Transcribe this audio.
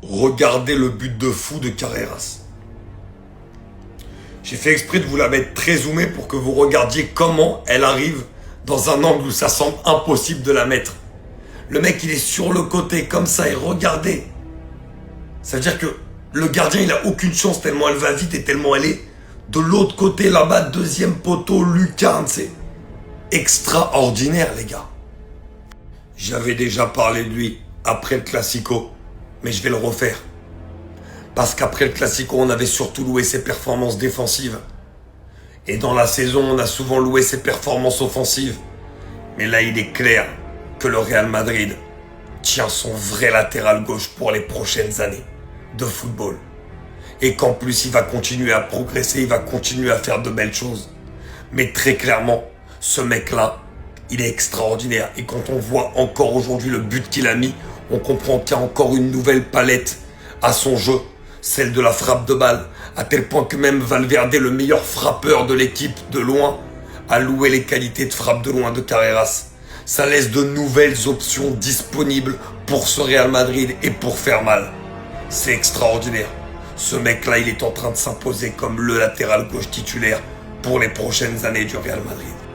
Regardez le but de fou de Carreras. J'ai fait exprès de vous la mettre très zoomée pour que vous regardiez comment elle arrive dans un angle où ça semble impossible de la mettre. Le mec, il est sur le côté comme ça et regardez. Ça veut dire que le gardien, il a aucune chance tellement elle va vite et tellement elle est de l'autre côté là-bas, deuxième poteau, lucarne. C'est extraordinaire, les gars. J'avais déjà parlé de lui après le Classico, mais je vais le refaire. Parce qu'après le Classico, on avait surtout loué ses performances défensives. Et dans la saison, on a souvent loué ses performances offensives. Mais là, il est clair que le Real Madrid tient son vrai latéral gauche pour les prochaines années de football. Et qu'en plus, il va continuer à progresser, il va continuer à faire de belles choses. Mais très clairement, ce mec-là, il est extraordinaire. Et quand on voit encore aujourd'hui le but qu'il a mis, on comprend qu'il y a encore une nouvelle palette à son jeu, celle de la frappe de balle, à tel point que même Valverde, le meilleur frappeur de l'équipe de loin, a loué les qualités de frappe de loin de Carreras. Ça laisse de nouvelles options disponibles pour ce Real Madrid et pour faire mal. C'est extraordinaire. Ce mec-là, il est en train de s'imposer comme le latéral gauche titulaire pour les prochaines années du Real Madrid.